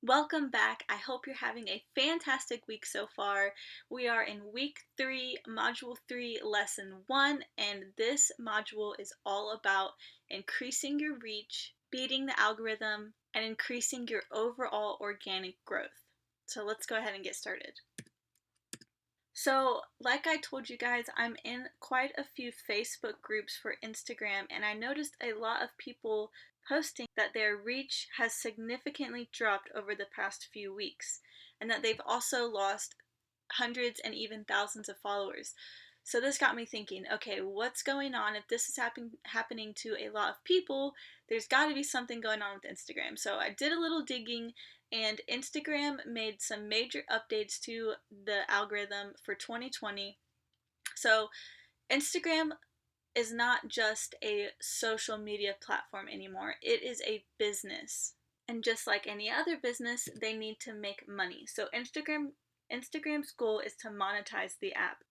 Welcome back. I hope you're having a fantastic week so far. We are in week 3, module 3, lesson 1, and this module is all about increasing your reach, beating the algorithm, and increasing your overall organic growth. So let's go ahead and get started. So, like I told you guys, I'm in quite a few Facebook groups for Instagram, and I noticed a lot of people posting that their reach has significantly dropped over the past few weeks, and that they've also lost hundreds and even thousands of followers. So this got me thinking, okay, what's going on? If this is happening to a lot of people, there's got to be something going on with Instagram. So I did a little digging, and Instagram made some major updates to the algorithm for 2020. So Instagram is not just a social media platform anymore. It is a business. And just like any other business, they need to make money. So Instagram's goal is to monetize the app.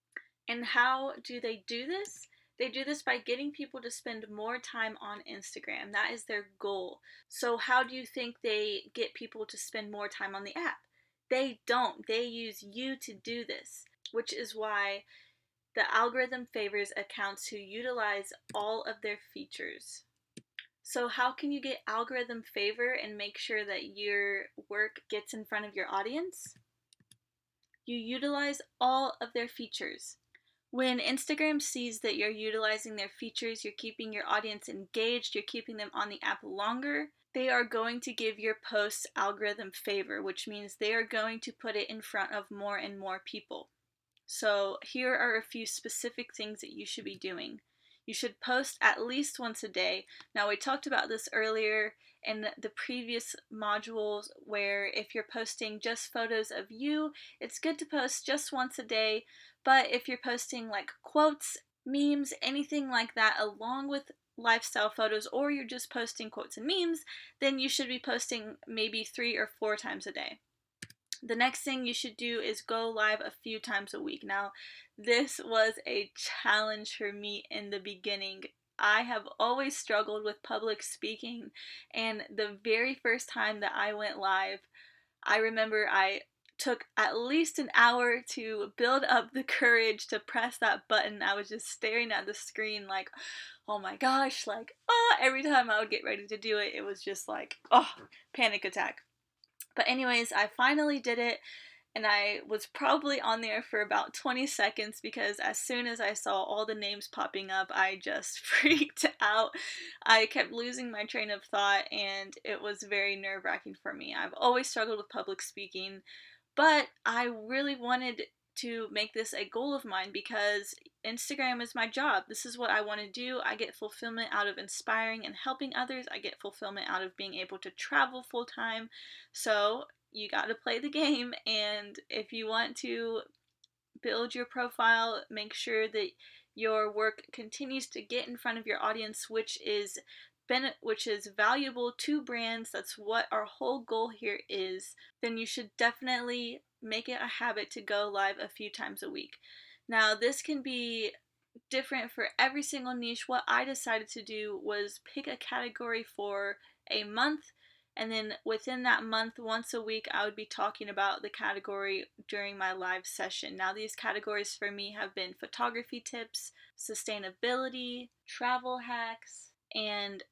And how do they do this? They do this by getting people to spend more time on Instagram. That is their goal. So, how do you think they get people to spend more time on the app? They don't. They use you to do this, which is why the algorithm favors accounts who utilize all of their features. So, how can you get algorithm favor and make sure that your work gets in front of your audience? You utilize all of their features. When Instagram sees that you're utilizing their features, you're keeping your audience engaged, you're keeping them on the app longer, they are going to give your posts algorithm favor, which means they are going to put it in front of more and more people. So, here are a few specific things that you should be doing. You should post at least once a day. Now, we talked about this earlier in the previous modules where if you're posting just photos of you, it's good to post just once a day. But if you're posting like quotes, memes, anything like that, along with lifestyle photos, or you're just posting quotes and memes, then you should be posting maybe 3 or 4 times a day. The next thing you should do is go live a few times a week. Now, this was a challenge for me in the beginning. I have always struggled with public speaking, and the very first time that I went live, I remember I took at least an hour to build up the courage to press that button. I was just staring at the screen like, oh my gosh, like, oh, every time I would get ready to do it, it was just like, oh, panic attack. But anyways, I finally did it, and I was probably on there for about 20 seconds because as soon as I saw all the names popping up, I just freaked out. I kept losing my train of thought, and it was very nerve-wracking for me. I've always struggled with public speaking, but I really wanted to make this a goal of mine because Instagram is my job. This is what I want to do. I get fulfillment out of inspiring and helping others. I get fulfillment out of being able to travel full time. So you got to play the game. And if you want to build your profile, make sure that your work continues to get in front of your audience, which is valuable to brands. That's what our whole goal here is. Then you should definitely make it a habit to go live a few times a week. Now, this can be different for every single niche. What I decided to do was pick a category for a month, and then within that month, once a week, I would be talking about the category during my live session. Now, these categories for me have been photography tips, sustainability, travel hacks, and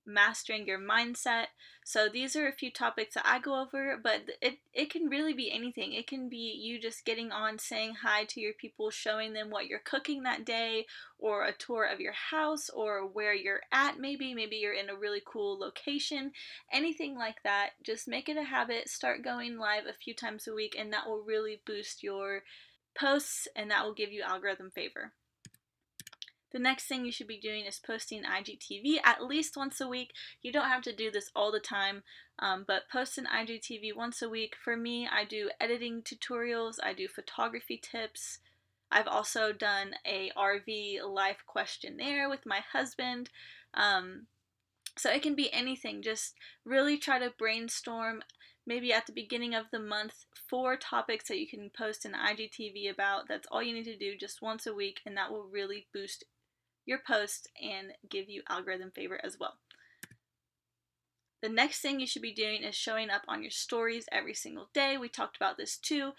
mastering your mindset. So these are a few topics that I go over, but it can really be anything. It can be you just getting on, saying hi to your people, showing them what you're cooking that day, or a tour of your house, or where you're at maybe. Maybe you're in a really cool location. Anything like that. Just make it a habit. Start going live a few times a week, and that will really boost your posts, and that will give you algorithm favor. The next thing you should be doing is posting IGTV at least once a week. You don't have to do this all the time, but post an IGTV once a week. For me, I do editing tutorials, I do photography tips. I've also done a RV life questionnaire with my husband. So it can be anything. Just really try to brainstorm maybe at the beginning of the month 4 topics that you can post an IGTV about. That's all you need to do just once a week, and that will really boost your post and give you algorithm favor as well. The next thing you should be doing is showing up on your stories every single day. We talked about this too.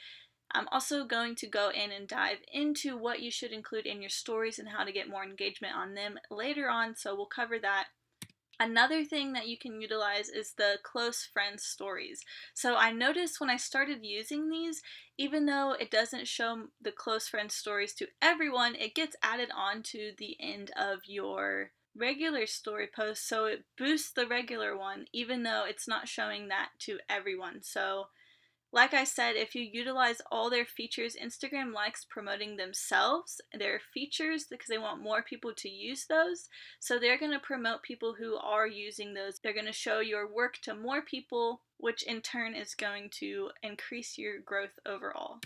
I'm also going to go in and dive into what you should include in your stories and how to get more engagement on them later on, so we'll cover that. Another thing that you can utilize is the close friends stories. So I noticed when I started using these, even though it doesn't show the close friends stories to everyone, it gets added on to the end of your regular story post, so it boosts the regular one even though it's not showing that to everyone. So like I said, if you utilize all their features, Instagram likes promoting themselves, their features, because they want more people to use those. So they're going to promote people who are using those. They're going to show your work to more people, which in turn is going to increase your growth overall.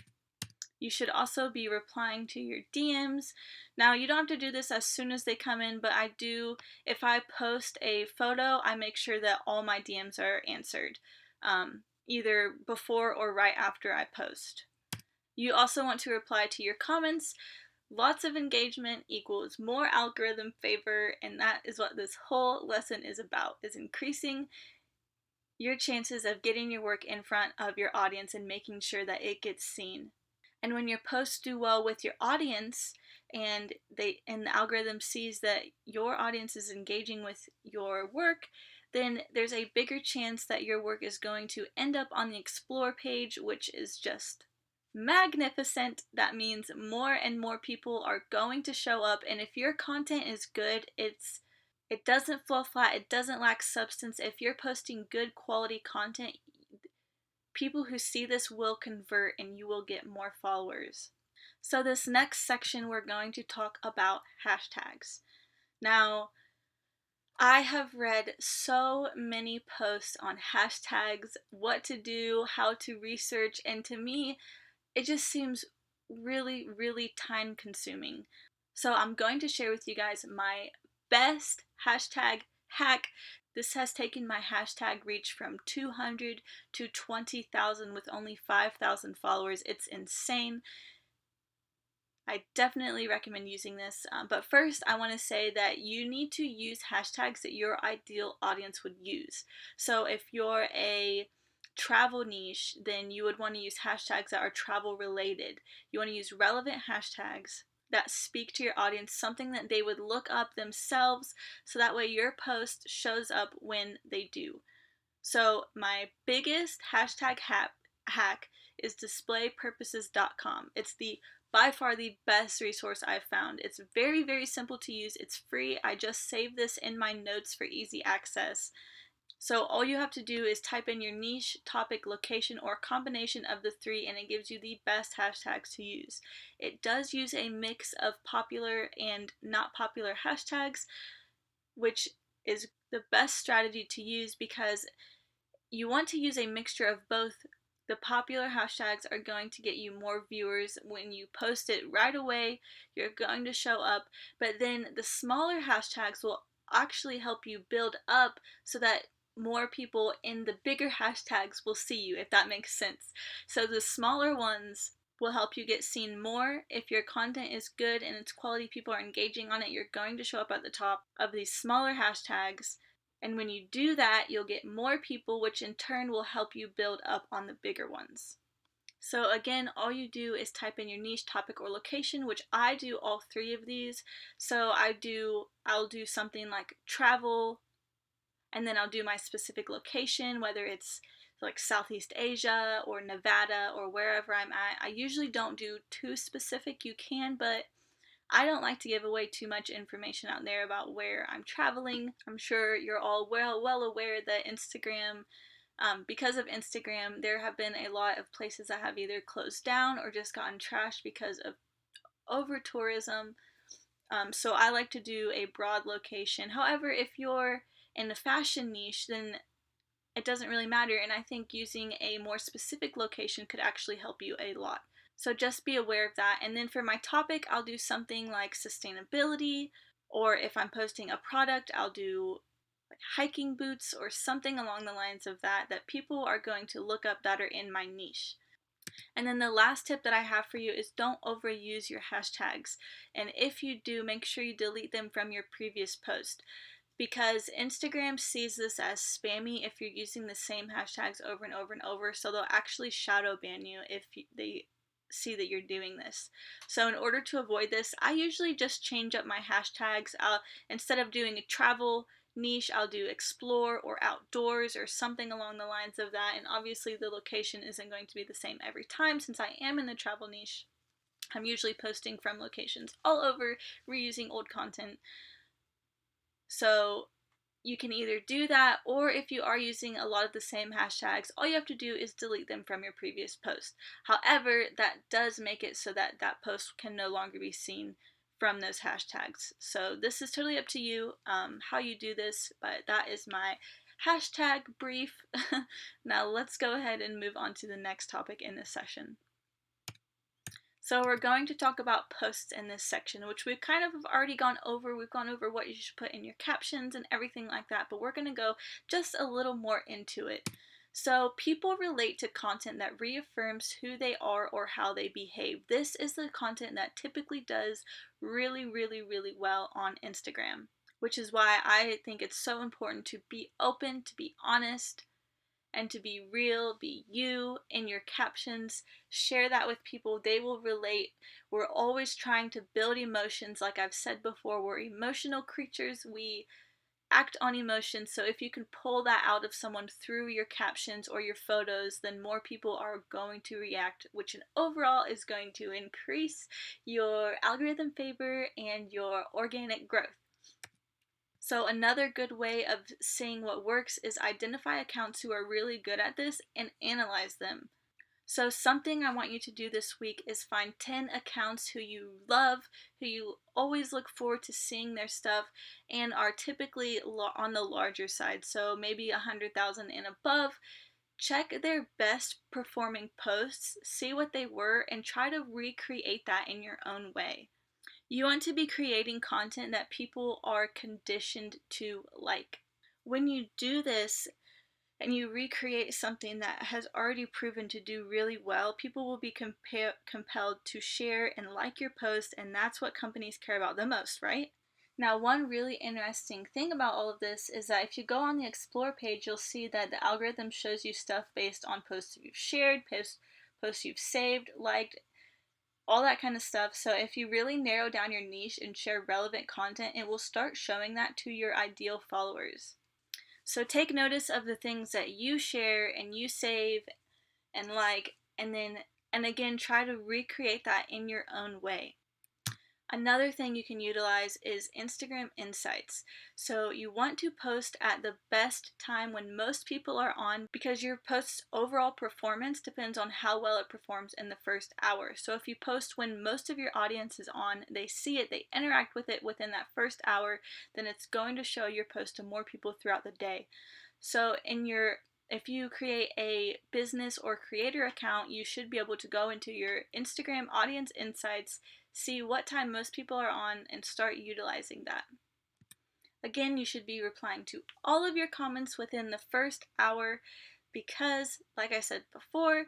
You should also be replying to your DMs. Now, you don't have to do this as soon as they come in, but I do, if I post a photo, I make sure that all my DMs are answered, either before or right after I post. You also want to reply to your comments. Lots of engagement equals more algorithm favor, and that is what this whole lesson is about, is increasing your chances of getting your work in front of your audience and making sure that it gets seen. And when your posts do well with your audience and the algorithm sees that your audience is engaging with your work, then there's a bigger chance that your work is going to end up on the explore page, which is just magnificent. That means more and more people are going to show up, and if your content is good, it doesn't fall flat, it doesn't lack substance. If you're posting good quality content, people who see this will convert and you will get more followers. So this next section we're going to talk about hashtags. Now, I have read so many posts on hashtags, what to do, how to research, and to me, it just seems really, really time consuming. So I'm going to share with you guys my best hashtag hack. This has taken my hashtag reach from 200 to 20,000 with only 5,000 followers. It's insane. I definitely recommend using this. But first, I want to say that you need to use hashtags that your ideal audience would use. So if you're a travel niche, then you would want to use hashtags that are travel related. You want to use relevant hashtags that speak to your audience, something that they would look up themselves, so that way your post shows up when they do. So my biggest hashtag hack is displaypurposes.com. It's by far the best resource I've found. It's very, very simple to use. It's free. I just saved this in my notes for easy access. So all you have to do is type in your niche, topic, location, or combination of the three, and it gives you the best hashtags to use. It does use a mix of popular and not popular hashtags, which is the best strategy to use because you want to use a mixture of both. The popular hashtags are going to get you more viewers. When you post it right away, you're going to show up. But then the smaller hashtags will actually help you build up so that more people in the bigger hashtags will see you, if that makes sense. So the smaller ones will help you get seen more. If your content is good and it's quality, people are engaging on it, you're going to show up at the top of these smaller hashtags. And when you do that, you'll get more people, which in turn will help you build up on the bigger ones. So again, all you do is type in your niche, topic, or location, which I do all three of these. So I'll do something like travel, and then I'll do my specific location, whether it's like Southeast Asia or Nevada or wherever I'm at. I usually don't do too specific. You can, but I don't like to give away too much information out there about where I'm traveling. I'm sure you're all well aware that Instagram, because of Instagram, there have been a lot of places that have either closed down or just gotten trashed because of over tourism. So I like to do a broad location. However, if you're in the fashion niche, then it doesn't really matter, and I think using a more specific location could actually help you a lot. So just be aware of that. And then for my topic, I'll do something like sustainability, or if I'm posting a product, I'll do like hiking boots or something along the lines of that people are going to look up that are in my niche. And then the last tip that I have for you is don't overuse your hashtags. And if you do, make sure you delete them from your previous post. because Instagram sees this as spammy if you're using the same hashtags over and over and over, so they'll actually shadow ban you if they see that you're doing this. So in order to avoid this, I usually just change up my hashtags. Instead of doing a travel niche, I'll do explore or outdoors or something along the lines of that, and obviously the location isn't going to be the same every time since I am in the travel niche. I'm usually posting from locations all over, reusing old content. So you can either do that, or if you are using a lot of the same hashtags, all you have to do is delete them from your previous post. However, that does make it so that that post can no longer be seen from those hashtags. So this is totally up to you how you do this, but that is my hashtag brief. Now let's go ahead and move on to the next topic in this session. So we're going to talk about posts in this section, which we've kind of already gone over. We've gone over what you should put in your captions and everything like that, but we're going to go just a little more into it. So people relate to content that reaffirms who they are or how they behave. This is the content that typically does really, really, really well on Instagram, which is why I think it's so important to be open, to be honest, and to be real, be you in your captions. Share that with people. They will relate. We're always trying to build emotions. Like I've said before, we're emotional creatures. We act on emotions. So if you can pull that out of someone through your captions or your photos, then more people are going to react, which overall is going to increase your algorithm favor and your organic growth. So another good way of seeing what works is identify accounts who are really good at this and analyze them. So something I want you to do this week is find 10 accounts who you love, who you always look forward to seeing their stuff, and are typically on the larger side, so maybe 100,000 and above. Check their best performing posts, see what they were, and try to recreate that in your own way. You want to be creating content that people are conditioned to like. When you do this and you recreate something that has already proven to do really well, people will be compelled to share and like your post, and that's what companies care about the most, right? Now, one really interesting thing about all of this is that if you go on the Explore page, you'll see that the algorithm shows you stuff based on posts you've shared, posts you've saved, liked, all that kind of stuff. So if you really narrow down your niche and share relevant content, it will start showing that to your ideal followers. So take notice of the things that you share and you save and like, and again try to recreate that in your own way. Another thing you can utilize is Instagram Insights. So you want to post at the best time when most people are on, because your post's overall performance depends on how well it performs in the first hour. So if you post when most of your audience is on, they see it, they interact with it within that first hour, then it's going to show your post to more people throughout the day. So if you create a business or creator account, you should be able to go into your Instagram audience insights, see what time most people are on, and start utilizing that. Again, you should be replying to all of your comments within the first hour because, like I said before,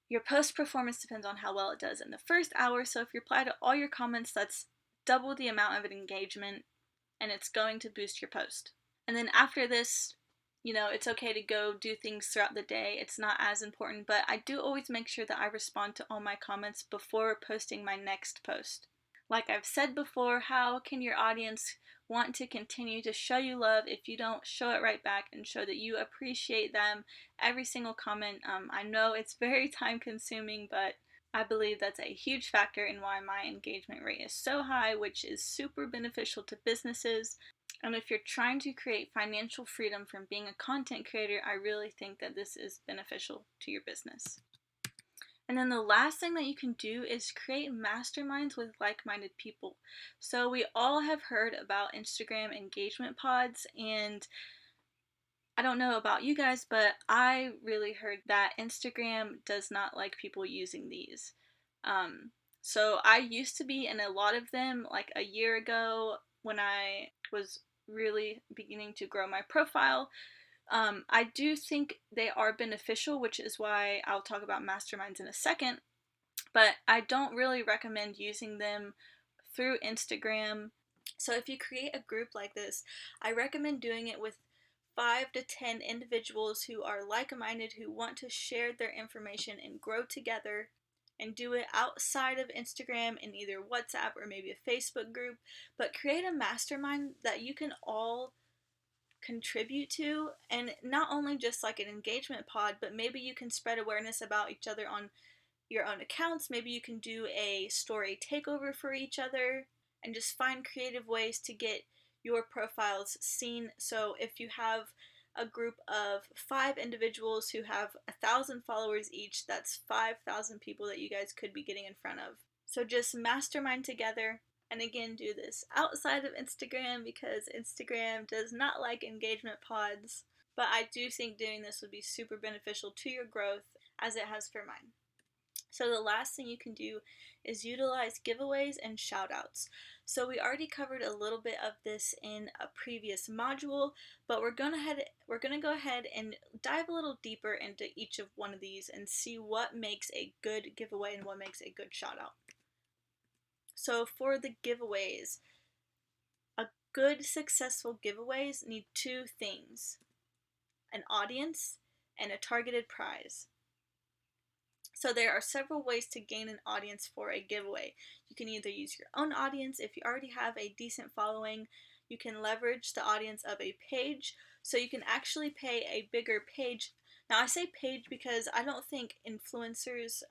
your post performance depends on how well it does in the first hour. So if you reply to all your comments, that's double the amount of engagement, and it's going to boost your post. And then after this, it's okay to go do things throughout the day. It's not as important, but I do always make sure that I respond to all my comments before posting my next post. Like I've said before, how can your audience want to continue to show you love if you don't show it right back and show that you appreciate them every single comment? I know it's very time consuming, but I believe that's a huge factor in why my engagement rate is so high, which is super beneficial to businesses. And if you're trying to create financial freedom from being a content creator, I really think that this is beneficial to your business. And then the last thing that you can do is create masterminds with like-minded people. So we all have heard about Instagram engagement pods, and I don't know about you guys, but I really heard that Instagram does not like people using these. So I used to be in a lot of them like a year ago when I was really beginning to grow my profile. I do think they are beneficial, which is why I'll talk about masterminds in a second, but I don't really recommend using them through Instagram So if you create a group like this, I recommend doing it with 5 to 10 individuals who are like-minded, who want to share their information and grow together, and do it outside of Instagram in either WhatsApp or maybe a Facebook group, but create a mastermind that you can all contribute to, and not only just like an engagement pod, but maybe you can spread awareness about each other on your own accounts. Maybe you can do a story takeover for each other and just find creative ways to get your profiles seen. So if you have a group of 5 individuals who have 1,000 followers each, that's 5,000 people that you guys could be getting in front of. So just mastermind together. And again, do this outside of Instagram because Instagram does not like engagement pods. But I do think doing this would be super beneficial to your growth as it has for mine. So the last thing you can do is utilize giveaways and shoutouts. So we already covered a little bit of this in a previous module, but we're gonna go ahead and dive a little deeper into each of one of these and see what makes a good giveaway and what makes a good shoutout. So for the giveaways, a good successful giveaways need 2 things: an audience and a targeted prize. So there are several ways to gain an audience for a giveaway. You can either use your own audience if you already have a decent following. You can leverage the audience of a page, so you can actually pay a bigger page. Now I say page because I don't think influencers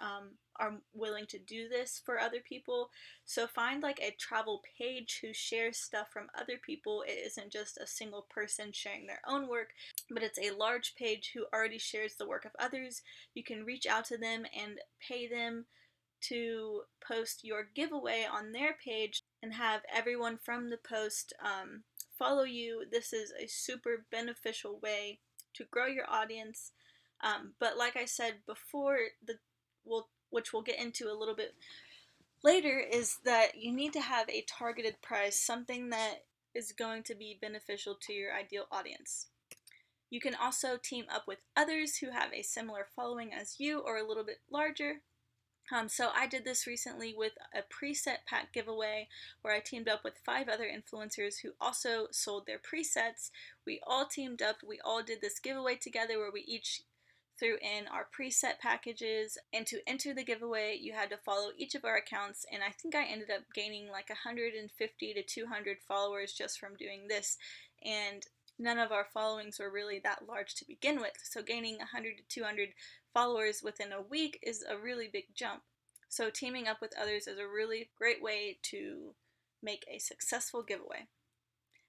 are willing to do this for other people. So find like a travel page who shares stuff from other people. It isn't just a single person sharing their own work, but it's a large page who already shares the work of others. You can reach out to them and pay them to post your giveaway on their page and have everyone from the post follow you. This is a super beneficial way to grow your audience. But like I said before, which we'll get into a little bit later, is that you need to have a targeted price, something that is going to be beneficial to your ideal audience. You can also team up with others who have a similar following as you or a little bit larger. So I did this recently with a preset pack giveaway where I teamed up with 5 other influencers who also sold their presets. We all teamed up, we all did this giveaway together where we each threw in our preset packages, and to enter the giveaway you had to follow each of our accounts, and I think I ended up gaining like 150 to 200 followers just from doing this, and none of our followings were really that large to begin with, so gaining 100 to 200 followers within a week is a really big jump. So teaming up with others is a really great way to make a successful giveaway.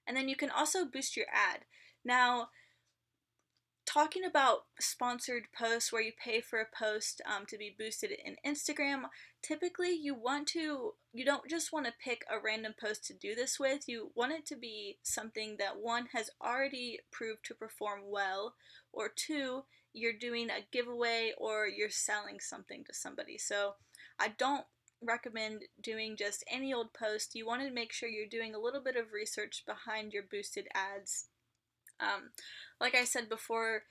And then you can also boost your ad. Now, talking about sponsored posts where you pay for a post to be boosted in Instagram, typically you don't just want to pick a random post to do this with. You want it to be something that, one, has already proved to perform well, or two, you're doing a giveaway or you're selling something to somebody. So I don't recommend doing just any old post. You want to make sure you're doing a little bit of research behind your boosted ads. Like I said before,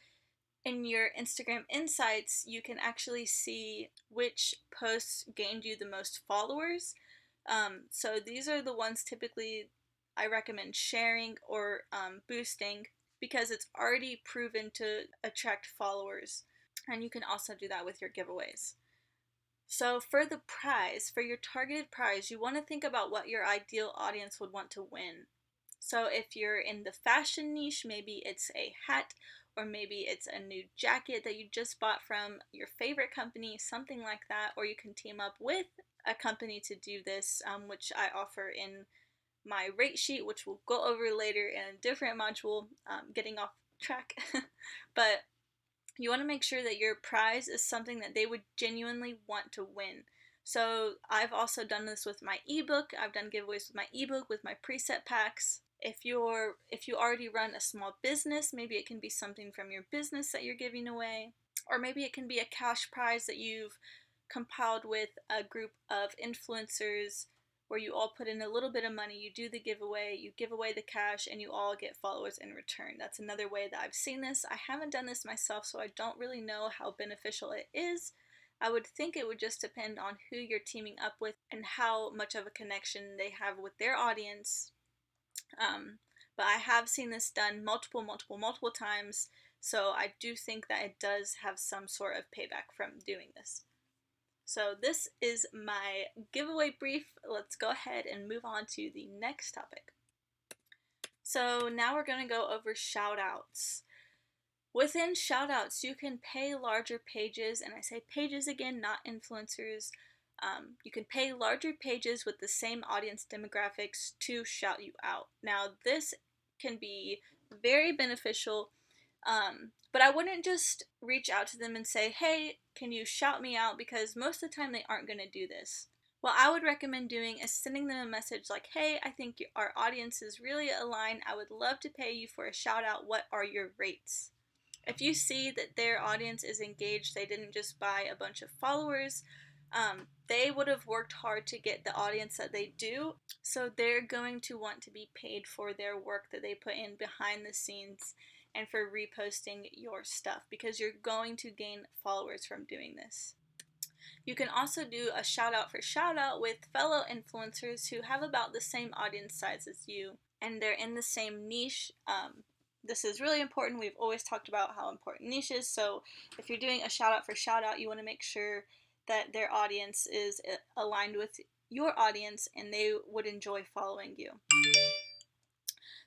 in your Instagram insights, you can actually see which posts gained you the most followers. So these are the ones typically I recommend sharing or boosting because it's already proven to attract followers. And you can also do that with your giveaways. So for the prize, for your targeted prize, you want to think about what your ideal audience would want to win. So if you're in the fashion niche, maybe it's a hat, or maybe it's a new jacket that you just bought from your favorite company, something like that. Or you can team up with a company to do this, which I offer in my rate sheet, which we'll go over later in a different module, getting off track. But you want to make sure that your prize is something that they would genuinely want to win. So I've also done this with my ebook. I've done giveaways with my ebook, with my preset packs. If you already run a small business, maybe it can be something from your business that you're giving away, or maybe it can be a cash prize that you've compiled with a group of influencers where you all put in a little bit of money, you do the giveaway, you give away the cash, and you all get followers in return. That's another way that I've seen this. I haven't done this myself, so I don't really know how beneficial it is. I would think it would just depend on who you're teaming up with and how much of a connection they have with their audience. Um, but I have seen this done multiple times, so I do think that it does have some sort of payback from doing this. So this is my giveaway brief. Let's go ahead and move on to the next topic. So now we're going to go over shoutouts. Within shoutouts, you can pay larger pages, and I say pages again, not influencers. You can pay larger pages with the same audience demographics to shout you out. Now, this can be very beneficial, but I wouldn't just reach out to them and say, hey, can you shout me out? Because most of the time they aren't going to do this. What I would recommend doing is sending them a message like, hey, I think our audiences really align. I would love to pay you for a shout out. What are your rates? If you see that their audience is engaged, they didn't just buy a bunch of followers, they would have worked hard to get the audience that they do, so they're going to want to be paid for their work that they put in behind the scenes and for reposting your stuff, because you're going to gain followers from doing this. You can also do a shout out for shout out with fellow influencers who have about the same audience size as you, and they're in the same niche. This is really important. We've always talked about how important niche is. So if you're doing a shout out for shout out, you want to make sure that their audience is aligned with your audience and they would enjoy following you.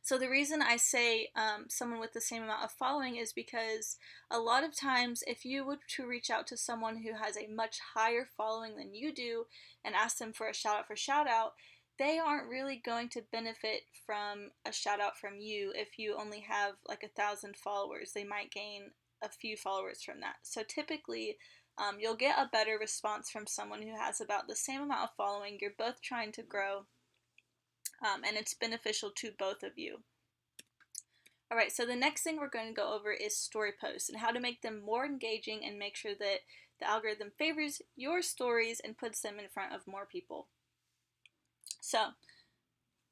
So the reason I say someone with the same amount of following is because a lot of times if you were to reach out to someone who has a much higher following than you do and ask them for a shout out for shout out, they aren't really going to benefit from a shout out from you. If you only have like 1,000 followers, they might gain a few followers from that. So typically you'll get a better response from someone who has about the same amount of following. You're both trying to grow, and it's beneficial to both of you. Alright, so the next thing we're going to go over is story posts and how to make them more engaging and make sure that the algorithm favors your stories and puts them in front of more people. So,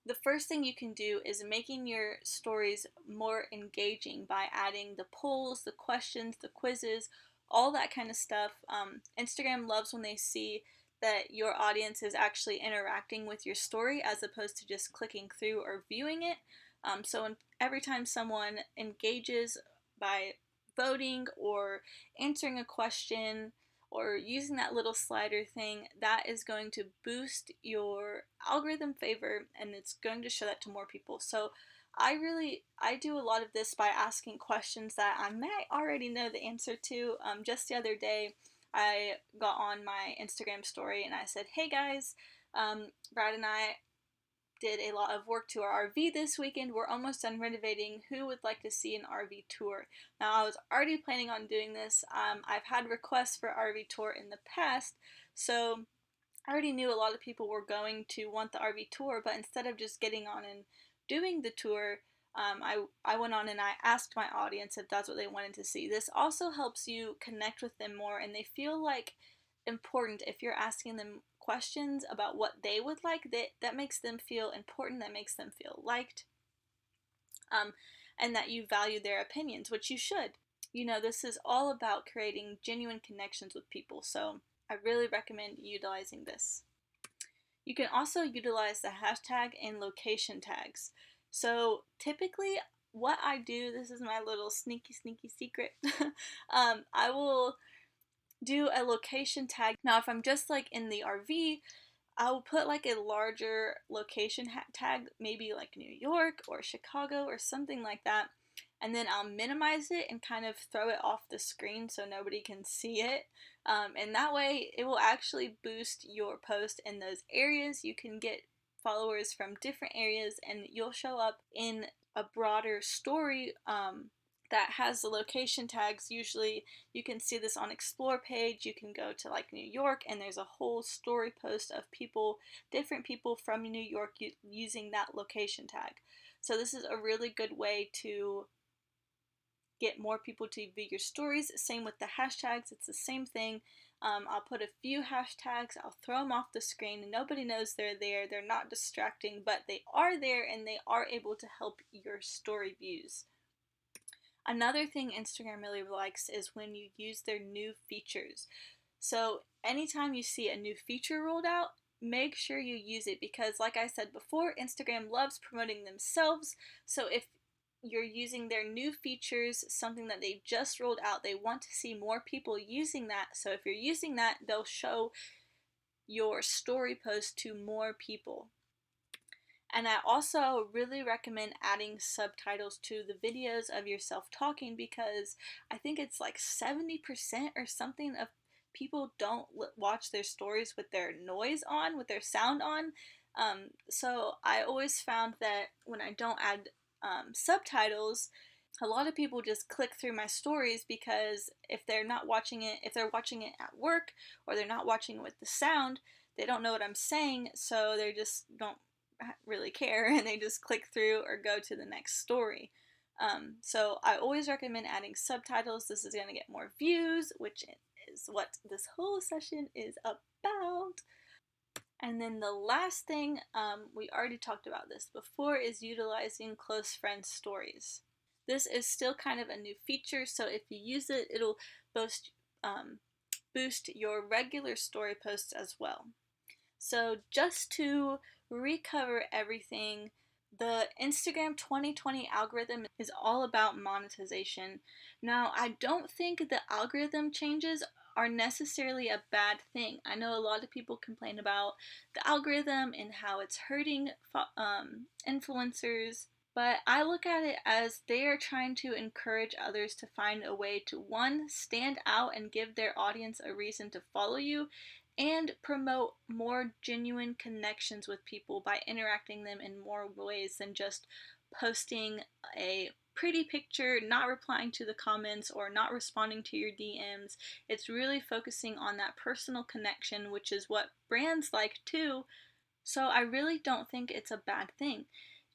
the first thing you can do is making your stories more engaging by adding the polls, the questions, the quizzes, all that kind of stuff. Instagram loves when they see that your audience is actually interacting with your story as opposed to just clicking through or viewing it. So every time someone engages by voting or answering a question or using that little slider thing, that is going to boost your algorithm favor and it's going to show that to more people. So I do a lot of this by asking questions that I might already know the answer to. Just the other day, I got on my Instagram story and I said, hey guys, Brad and I did a lot of work to our RV this weekend. We're almost done renovating. Who would like to see an RV tour? Now, I was already planning on doing this. I've had requests for RV tour in the past, so I already knew a lot of people were going to want the RV tour, but instead of just getting on and doing the tour, I went on and I asked my audience if that's what they wanted to see. This also helps you connect with them more and they feel like important. If you're asking them questions about what they would like, that makes them feel important, that makes them feel liked, and that you value their opinions, which you should. You know, this is all about creating genuine connections with people, so I really recommend utilizing this. You can also utilize the hashtag and location tags. So typically what I do, this is my little sneaky secret, I will do a location tag. Now if I'm just like in the RV, I'll put like a larger location tag, maybe like New York or Chicago or something like that, and then I'll minimize it and kind of throw it off the screen so nobody can see it. And that way it will actually boost your post in those areas. You can get followers from different areas and you'll show up in a broader story that has the location tags. Usually you can see this on Explore page. You can go to like New York and there's a whole story post of people, different people from New York using that location tag. So this is a really good way to get more people to view your stories. Same with the hashtags, it's the same thing. I'll put a few hashtags, I'll throw them off the screen, and nobody knows they're there, they're not distracting, but they are there and they are able to help your story views. Another thing Instagram really likes is when you use their new features. So anytime you see a new feature rolled out, make sure you use it, because like I said before, Instagram loves promoting themselves. So if you're using their new features, something that they just rolled out, they want to see more people using that. So if you're using that, they'll show your story post to more people. And I also really recommend adding subtitles to the videos of yourself talking, because I think it's like 70% or something of people don't watch their stories with their noise on, with their sound on. So I always found that when I don't add subtitles, a lot of people just click through my stories, because if they're not watching it, if they're watching it at work or they're not watching it with the sound, they don't know what I'm saying, so they just don't really care and they just click through or go to the next story. So I always recommend adding subtitles. This is going to get more views, which is what this whole session is about. And then the last thing, we already talked about this before, is utilizing close friend stories. This is still kind of a new feature, so if you use it, it'll boost your regular story posts as well. So just to recover everything, the Instagram 2020 algorithm is all about monetization. Now, I don't think the algorithm changes are necessarily a bad thing. I know a lot of people complain about the algorithm and how it's hurting influencers, but I look at it as they are trying to encourage others to find a way to, one, stand out and give their audience a reason to follow you, and promote more genuine connections with people by interacting them in more ways than just posting a pretty picture, not replying to the comments, or not responding to your DMs. It's really focusing on that personal connection, which is what brands like too. So I really don't think it's a bad thing.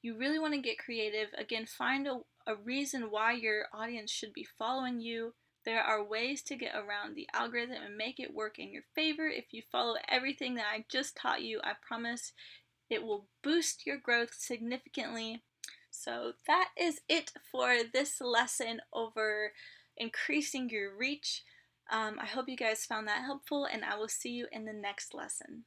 You really want to get creative. Again, find a reason why your audience should be following you. There are ways to get around the algorithm and make it work in your favor. If you follow everything that I just taught you, I promise it will boost your growth significantly. So that is it for this lesson over increasing your reach. I hope you guys found that helpful, and I will see you in the next lesson.